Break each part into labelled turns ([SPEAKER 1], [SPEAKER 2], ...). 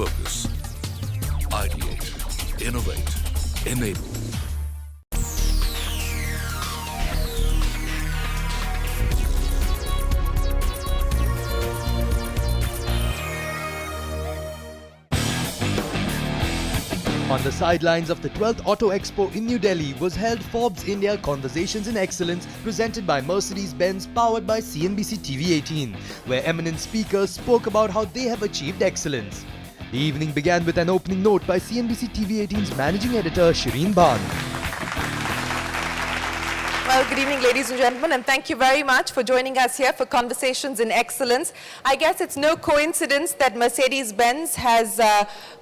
[SPEAKER 1] Focus. Ideate. Innovate. Enable.
[SPEAKER 2] On the sidelines of the 12th Auto Expo in New Delhi was held Forbes India Conversations in Excellence presented by Mercedes-Benz powered by CNBC TV 18, where eminent speakers spoke about how they have achieved excellence. The evening began with an opening note by CNBC TV 18's managing editor Shireen Bhan.
[SPEAKER 3] Well, good evening, ladies and gentlemen, and thank you very much for joining us here for Conversations in Excellence. I guess it's no coincidence that Mercedes-Benz has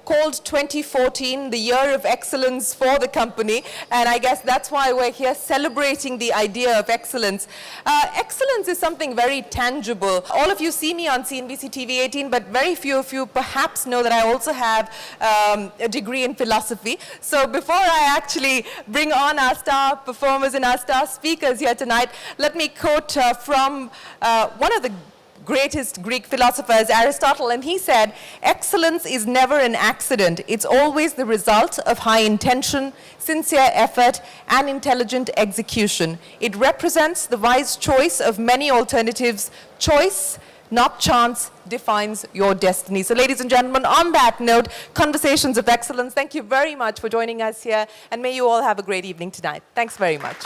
[SPEAKER 3] called 2014 the year of excellence for the company, and I guess that's why we're here celebrating the idea of excellence. Excellence is something very tangible. All of you see me on CNBC TV 18, but very few of you perhaps know that I also have a degree in philosophy. So before I actually bring on our star performers and our star speakers here tonight, let me quote from one of the greatest Greek philosophers, Aristotle, and he said, "Excellence is never an accident. It's always the result of high intention, sincere effort, and intelligent execution. It represents the wise choice of many alternatives. Choice, not chance, defines your destiny." So ladies and gentlemen, on that note, Conversations of Excellence, thank you very much for joining us here, and may you all have a great evening tonight. Thanks very much.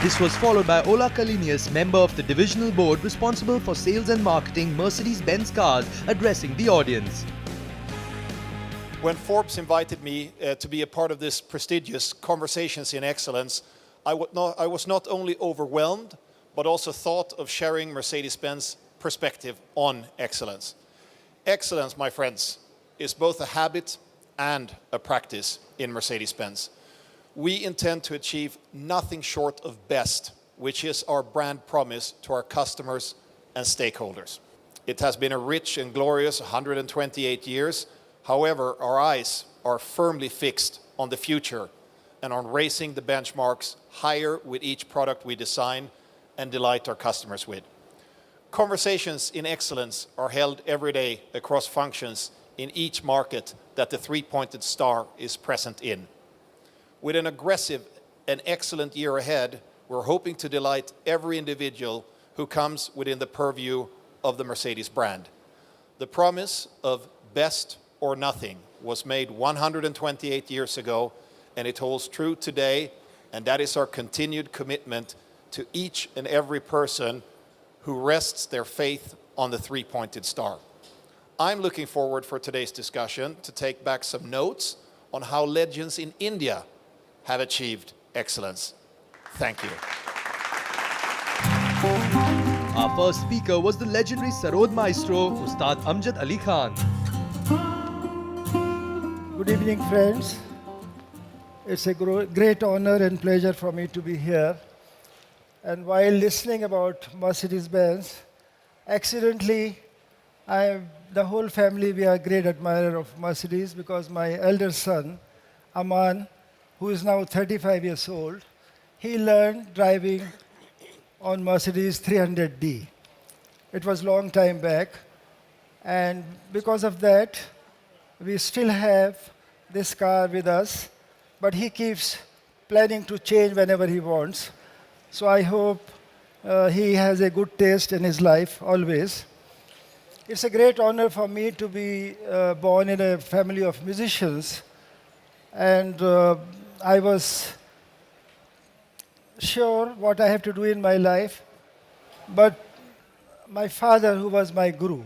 [SPEAKER 2] This was followed by Ola Kalinius, member of the divisional board responsible for sales and marketing Mercedes-Benz cars, addressing the audience.
[SPEAKER 4] When Forbes invited me to be a part of this prestigious Conversations in Excellence, I was not only overwhelmed, but also thought of sharing Mercedes-Benz perspective on excellence. Excellence, my friends, is both a habit and a practice in Mercedes-Benz. We intend to achieve nothing short of best, which is our brand promise to our customers and stakeholders. It has been a rich and glorious 128 years. However, our eyes are firmly fixed on the future and on raising the benchmarks higher with each product we design and delight our customers with. Conversations in excellence are held every day across functions in each market that the three-pointed star is present in. With an aggressive and excellent year ahead, we're hoping to delight every individual who comes within the purview of the Mercedes brand. The promise of best or nothing was made 128 years ago, and it holds true today, and that is our continued commitment to each and every person who rests their faith on the three-pointed star. I'm looking forward for today's discussion to take back some notes on how legends in India have achieved excellence. Thank you.
[SPEAKER 2] Our first speaker was the legendary Sarod maestro, Ustad Amjad Ali Khan.
[SPEAKER 5] Good evening, friends. It's a great honor and pleasure for me to be here. And while listening about Mercedes-Benz, accidentally, the whole family, we are great admirer of Mercedes because my elder son, Aman, who is now 35 years old, he learned driving on Mercedes 300D. It was a long time back, and because of that, we still have this car with us, but he keeps planning to change whenever he wants. So I hope he has a good taste in his life, always. It's a great honor for me to be born in a family of musicians, and I was sure what I have to do in my life, but my father, who was my guru.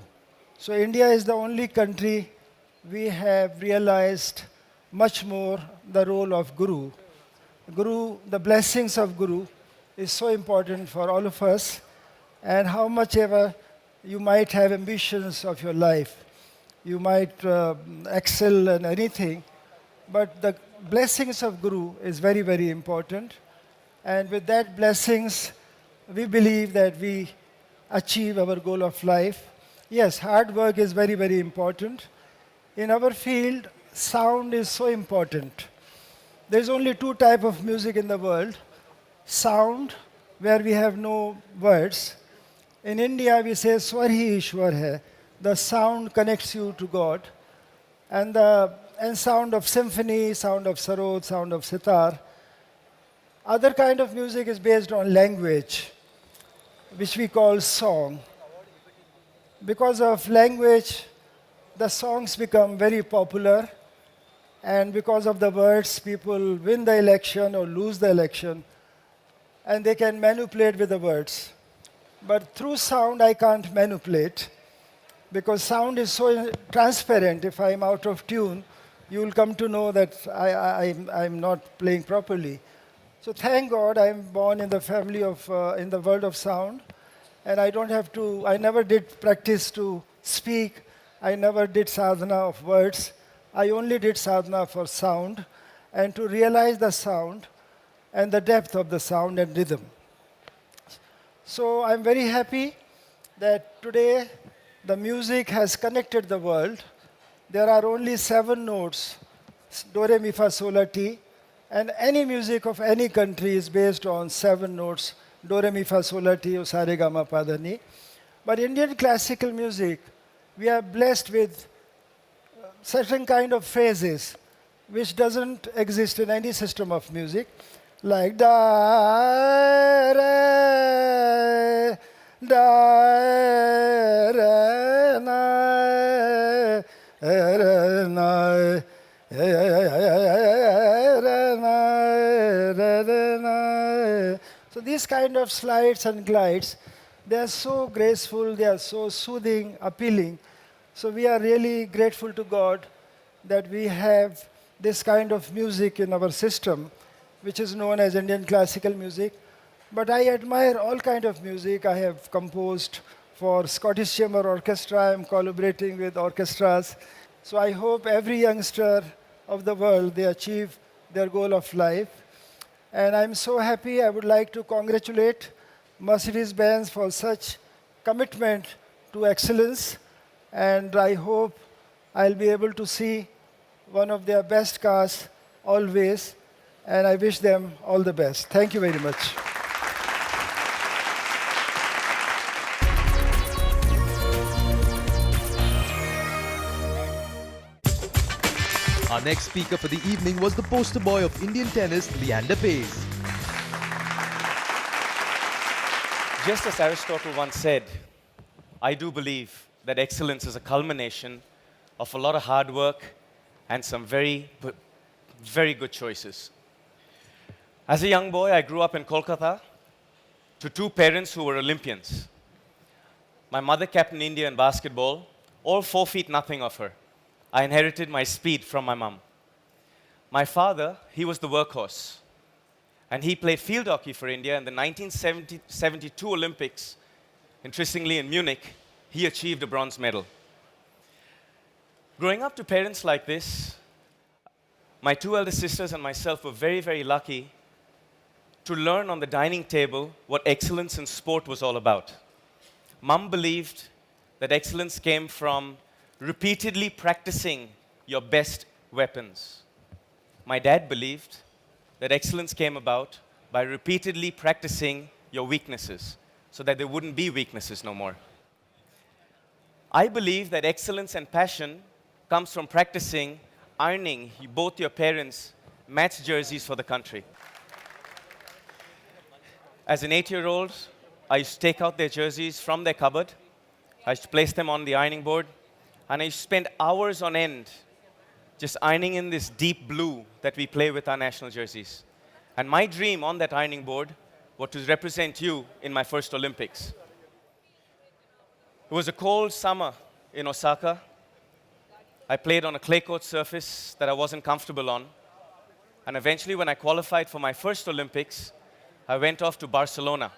[SPEAKER 5] So India is the only country we have realized much more the role of guru. Guru, the blessings of guru is so important for all of us, and how much ever you might have ambitions of your life, you might excel in anything, but the blessings of Guru is very, very important. And with that blessings, we believe that we achieve our goal of life. Yes, hard work is very, very important. In our field, sound is so important. There's only two types of music in the world. Sound, where we have no words. In India, we say, Swar hi Ishwar hai. the sound connects you to God. And sound of symphony, sound of sarod, sound of sitar. Other kind of music is based on language, which we call song. Because of language, the songs become very popular, and because of the words, people win the election or lose the election, and they can manipulate with the words. But through sound, I can't manipulate, because sound is so transparent. If I'm out of tune, you will come to know that I'm not playing properly. So thank God I'm born in the family of, in the world of sound, and I never did practice to speak. I never did sadhana of words. I only did sadhana for sound, and to realize the sound and the depth of the sound and rhythm. So I'm very happy that today the music has connected the world. There are only 7 notes, do, re, mi, fa, sol, la, ti, and any music of any country is based on 7 notes, do, re, mi, fa, sol, la, ti, o, sa, re, ga, ma, pa, da, ni. But Indian classical music, we are blessed with certain kind of phrases which doesn't exist in any system of music, like da, re, na, re, na, so these kind of slides and glides, they are so graceful, they are so soothing, appealing. So we are really grateful to God that we have this kind of music in our system, which is known as Indian classical music. But I admire all kind of music. I have composed for Scottish Chamber Orchestra. I am collaborating with orchestras. So I hope every youngster of the world, they achieve their goal of life. And I'm so happy. I would like to congratulate Mercedes-Benz for such commitment to excellence. And I hope I'll be able to see one of their best cars always. And I wish them all the best. Thank you very much.
[SPEAKER 2] Our next speaker for the evening was the poster boy of Indian tennis, Leander Paes.
[SPEAKER 6] Just as Aristotle once said, I do believe that excellence is a culmination of a lot of hard work and some very good choices. As a young boy, I grew up in Kolkata to 2 parents who were Olympians. My mother captained India in basketball, all 4 feet nothing of her. I inherited my speed from my mum. My father, he was the workhorse. And he played field hockey for India in the 1972 Olympics. Interestingly, in Munich, he achieved a bronze medal. Growing up to parents like this, my 2 elder sisters and myself were very, very lucky to learn on the dining table what excellence in sport was all about. Mum believed that excellence came from repeatedly practicing your best weapons. My dad believed that excellence came about by repeatedly practicing your weaknesses so that there wouldn't be weaknesses no more. I believe that excellence and passion comes from practicing ironing both your parents' match jerseys for the country. As an 8-year-old, I used to take out their jerseys from their cupboard. I used to place them on the ironing board. And I used to spend hours on end just ironing in this deep blue that we play with our national jerseys. And my dream on that ironing board was to represent you in my first Olympics. It was a cold summer in Osaka. I played on a clay court surface that I wasn't comfortable on. And eventually, when I qualified for my first Olympics, I went off to Barcelona.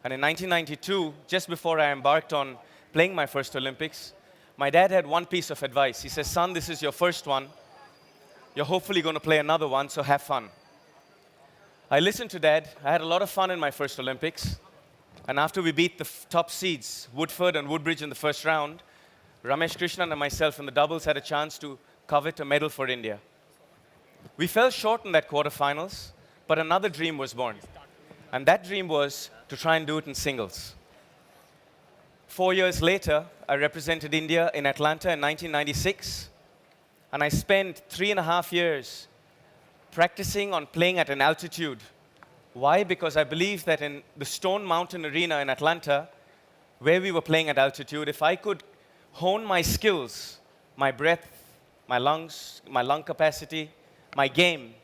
[SPEAKER 6] And in 1992, just before I embarked on playing my first Olympics, my dad had one piece of advice. He says, son, this is your first one. You're hopefully going to play another one, so have fun. I listened to Dad. I had a lot of fun in my first Olympics. And after we beat the top seeds, Woodford and Woodbridge in the first round, Ramesh Krishnan and myself in the doubles had a chance to covet a medal for India. We fell short in that quarterfinals, but another dream was born. And that dream was to try and do it in singles. 4 years later, I represented India in Atlanta in 1996, and I spent 3.5 years practicing on playing at an altitude. Why? Because I believe that in the Stone Mountain Arena in Atlanta, where we were playing at altitude, if I could hone my skills, my breath, my lungs, my lung capacity, my game,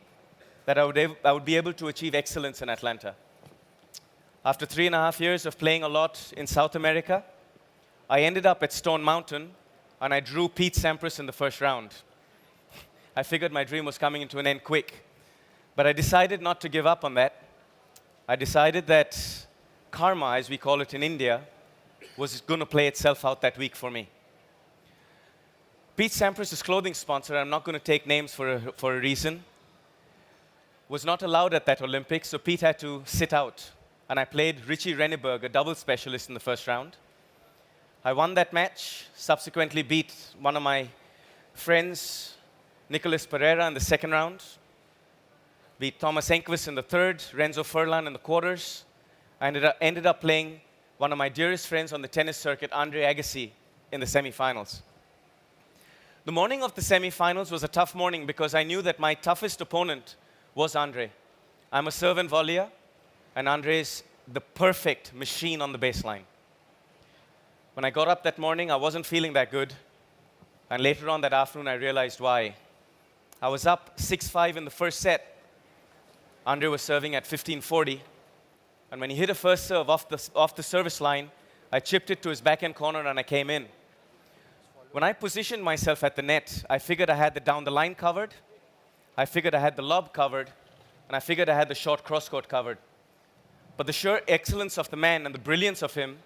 [SPEAKER 6] that I would be able to achieve excellence in Atlanta. After 3.5 years of playing a lot in South America, I ended up at Stone Mountain, and I drew Pete Sampras in the first round. I figured my dream was coming to an end quick. But I decided not to give up on that. I decided that karma, as we call it in India, was going to play itself out that week for me. Pete Sampras' clothing sponsor, I'm not going to take names for a reason, was not allowed at that Olympics, so Pete had to sit out. And I played Richie Renneberg, a double specialist, in the first round. I won that match, subsequently beat one of my friends, Nicholas Pereira, in the second round. Beat Thomas Enquist in the third, Renzo Furlan in the quarters. I ended up playing one of my dearest friends on the tennis circuit, Andre Agassi, in the semifinals. The morning of the semifinals was a tough morning because I knew that my toughest opponent was Andre. I'm a serve and volleyer, and Andre is the perfect machine on the baseline. When I got up that morning, I wasn't feeling that good. And later on that afternoon, I realized why. I was up 6-5 in the first set. Andre was serving at 15-40. And when he hit a first serve off the service line, I chipped it to his backhand corner and I came in. When I positioned myself at the net, I figured I had the down the line covered. I figured I had the lob covered. And I figured I had the short cross-court covered. But the sheer excellence of the man and the brilliance of him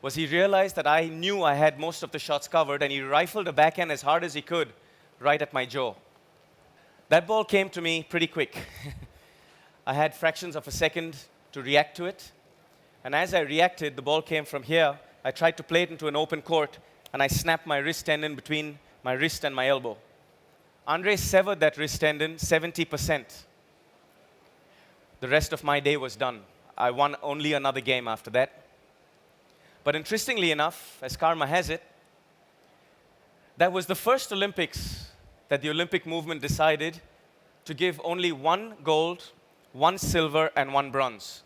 [SPEAKER 6] was he realized that I knew I had most of the shots covered, and he rifled a backhand as hard as he could right at my jaw. That ball came to me pretty quick. I had fractions of a second to react to it. And as I reacted, the ball came from here. I tried to play it into an open court, and I snapped my wrist tendon between my wrist and my elbow. Andre severed that wrist tendon 70%. The rest of my day was done. I won only another game after that. But interestingly enough, as karma has it, that was the first Olympics that the Olympic movement decided to give only 1 gold, 1 silver, and 1 bronze.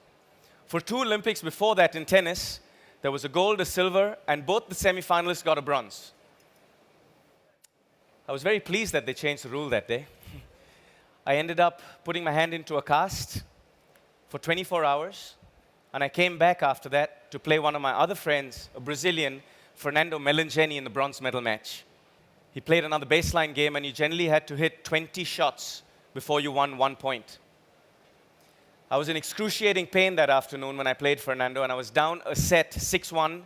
[SPEAKER 6] For 2 Olympics before that in tennis, there was a gold, a silver, and both the semifinalists got a bronze. I was very pleased that they changed the rule that day. I ended up putting my hand into a cast for 24 hours, and I came back after that to play one of my other friends, a Brazilian, Fernando Melangeni, in the bronze medal match. He played another baseline game, and you generally had to hit 20 shots before you won 1 point. I was in excruciating pain that afternoon when I played Fernando, and I was down a set 6-1, and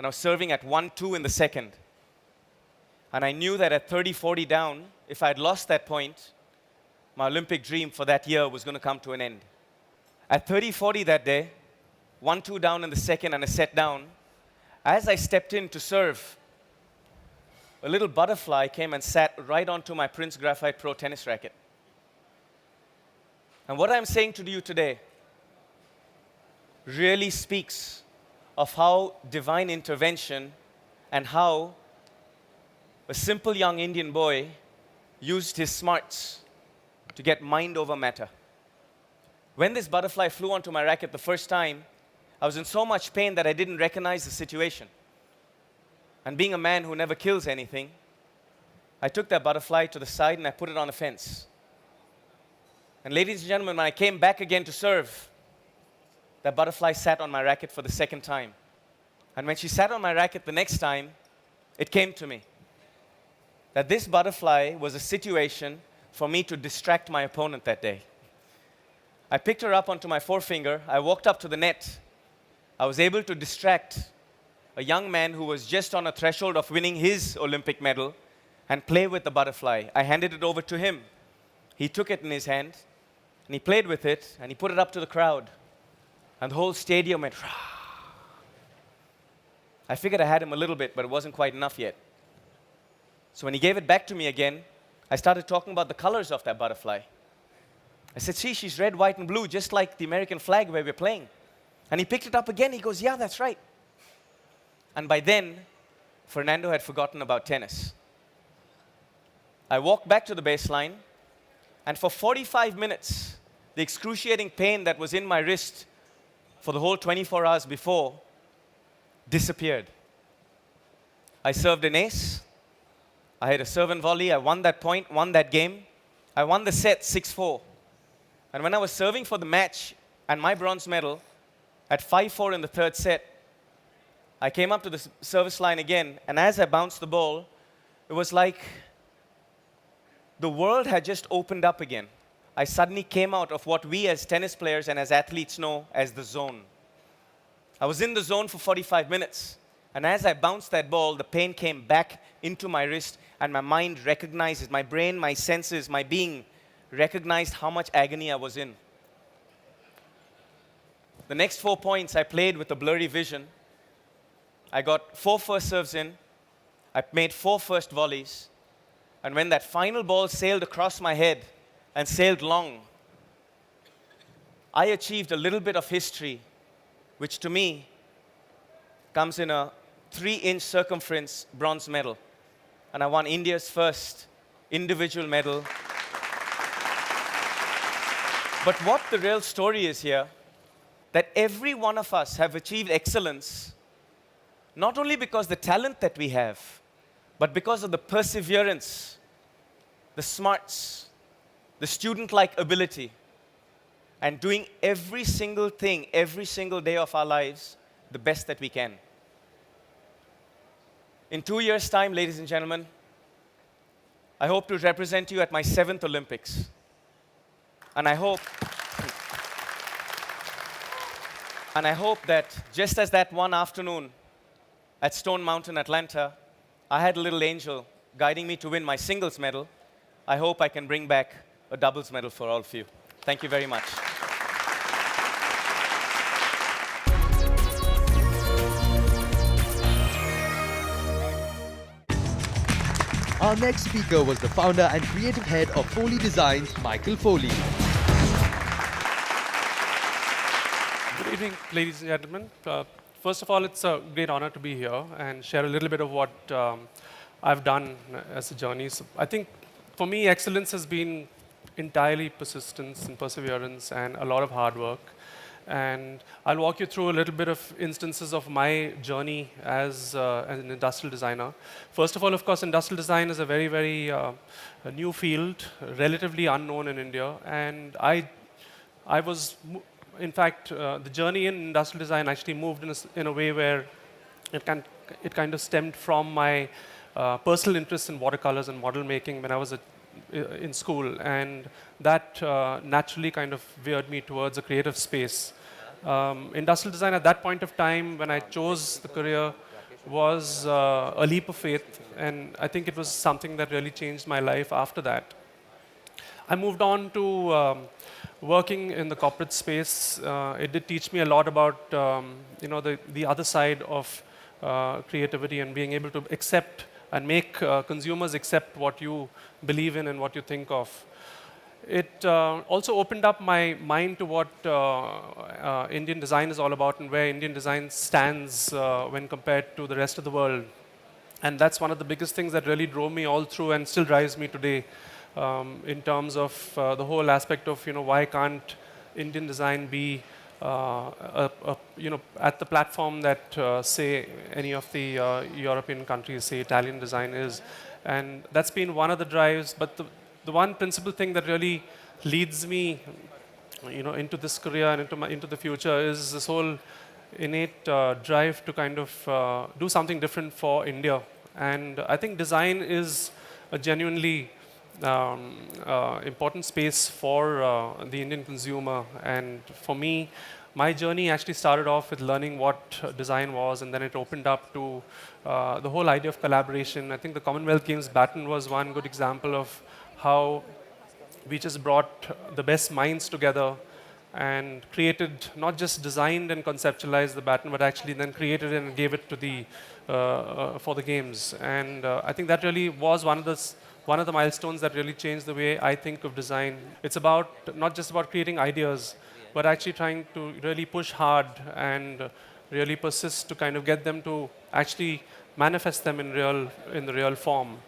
[SPEAKER 6] I was serving at 1-2 in the second. And I knew that at 30-40 down, if I had lost that point, my Olympic dream for that year was going to come to an end. At 30-40 that day, 1-2 down in the second and a set down, as I stepped in to serve, a little butterfly came and sat right onto my Prince Graphite Pro tennis racket. And what I'm saying to you today really speaks of how divine intervention and how a simple young Indian boy used his smarts to get mind over matter. When this butterfly flew onto my racket the first time, I was in so much pain that I didn't recognize the situation. And being a man who never kills anything, I took that butterfly to the side and I put it on a fence. And ladies and gentlemen, when I came back again to serve, that butterfly sat on my racket for the second time. And when she sat on my racket the next time, it came to me that this butterfly was a situation for me to distract my opponent that day. I picked her up onto my forefinger. I walked up to the net. I was able to distract a young man who was just on a threshold of winning his Olympic medal and play with the butterfly. I handed it over to him. He took it in his hand, and he played with it, and he put it up to the crowd. And the whole stadium went, rah. I figured I had him a little bit, but it wasn't quite enough yet. So when he gave it back to me again, I started talking about the colors of that butterfly. I said, see, she's red, white, and blue, just like the American flag where we're playing. And he picked it up again. He goes, yeah, that's right. And by then, Fernando had forgotten about tennis. I walked back to the baseline, and for 45 minutes, the excruciating pain that was in my wrist for the whole 24 hours before disappeared. I served an ace. I had a serve and volley. I won that point, won that game. I won the set 6-4. And when I was serving for the match and my bronze medal at 5-4 in the third set, I came up to the service line again, and as I bounced the ball, it was like the world had just opened up again. I suddenly came out of what we as tennis players and as athletes know as the zone. I was in the zone for 45 minutes. And as I bounced that ball, the pain came back into my wrist, and my mind recognized it. My brain, my senses, my being recognized how much agony I was in. The next 4 points I played with a blurry vision. I got 4 first serves in. I made 4 first volleys. And when that final ball sailed across my head and sailed long, I achieved a little bit of history, which to me comes in a 3-inch circumference bronze medal. And I won India's first individual medal. But what the real story is here, that every one of us have achieved excellence, not only because the talent that we have, but because of the perseverance, the smarts, the student-like ability, and doing every single thing, every single day of our lives, the best that we can. In 2 years' time, ladies and gentlemen, I hope to represent you at my 7th Olympics. And I hope that just as that one afternoon at Stone Mountain, Atlanta, I had a little angel guiding me to win my singles medal, I hope I can bring back a doubles medal for all of you. Thank you very much.
[SPEAKER 2] Our next speaker was the founder and creative head of Foley Designs, Michael Foley.
[SPEAKER 7] Good evening, ladies and gentlemen. First of all, it's a great honor to be here and share a little bit of what I've done as a journey. So I think for me, excellence has been entirely persistence and perseverance and a lot of hard work. And I'll walk you through a little bit of instances of my journey as an industrial designer. First of all, of course, industrial design is a very, very new field, relatively unknown in India. And I was, in fact, the journey in industrial design actually moved in a way where it kind of stemmed from my personal interest in watercolors and model making when I was in school, and that naturally kind of veered me towards a creative space. Industrial design at that point of time, when I chose the career, was a leap of faith, and I think it was something that really changed my life after that. I moved on to working in the corporate space. It did teach me a lot about the other side of creativity and being able to accept and make consumers accept what you believe in and what you think of. It also opened up my mind to what Indian design is all about and where Indian design stands when compared to the rest of the world. And that's one of the biggest things that really drove me all through and still drives me today in terms of the whole aspect of why can't Indian design be at the platform that say any of the European countries, say Italian design is. And that's been one of the drives, but the one principal thing that really leads me into this career and into the future is this whole innate drive to kind of do something different for India. And I think design is a genuinely important space for the Indian consumer. And for me, my journey actually started off with learning what design was, and then it opened up to the whole idea of collaboration. I think the Commonwealth Games baton was one good example of how we just brought the best minds together and created, not just designed and conceptualized the baton, but actually then created it and gave it to the for the games. And I think that really was one of the milestones that really changed the way I think of design. It's about not just about creating ideas, but actually trying to really push hard and really persist to kind of get them to actually manifest them in the real form.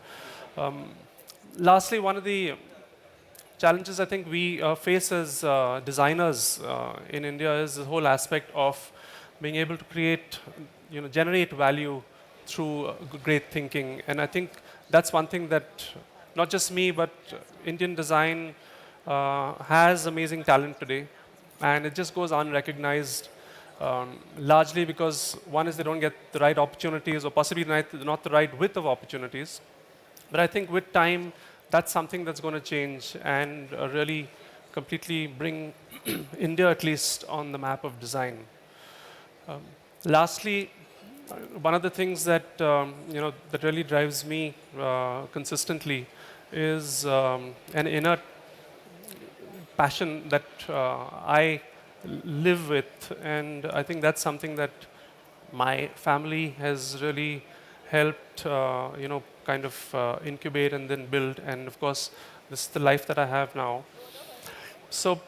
[SPEAKER 7] Lastly, one of the challenges I think we face as designers in India is the whole aspect of being able to create, generate value through great thinking. And I think that's one thing that not just me, but Indian design has amazing talent today. And it just goes unrecognized, largely because one is they don't get the right opportunities or possibly not the right width of opportunities. But I think with time, that's something that's going to change and really completely bring India at least on the map of design. Lastly, one of the things that that really drives me consistently is an inner passion that I live with, and I think that's something that my family has really helped kind of incubate and then build, and of course this is the life that I have now. So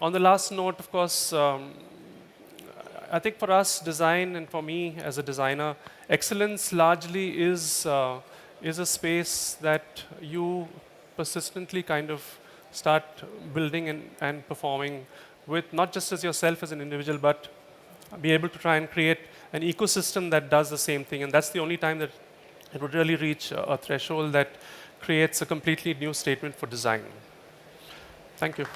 [SPEAKER 7] on the last note, of course, I think for us design, and for me as a designer, excellence largely is a space that you persistently kind of start building and performing with, not just as yourself as an individual, but be able to try and create an ecosystem that does the same thing. And that's the only time that it would really reach a threshold that creates a completely new statement for design. Thank you.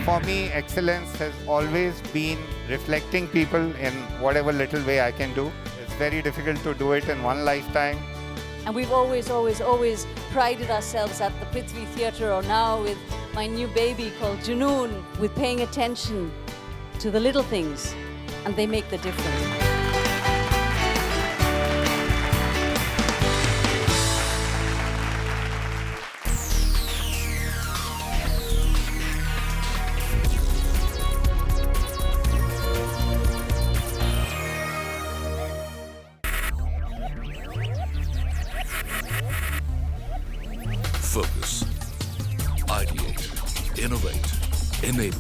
[SPEAKER 8] For me, excellence has always been reflecting people in whatever little way I can do. It's very difficult to do it in one lifetime.
[SPEAKER 9] And we've always, always, always prided ourselves at the Prithvi Theatre, or now with my new baby called Junoon, with paying attention to the little things, and they make the difference.
[SPEAKER 1] Focus. Ideate. Innovate. Enable.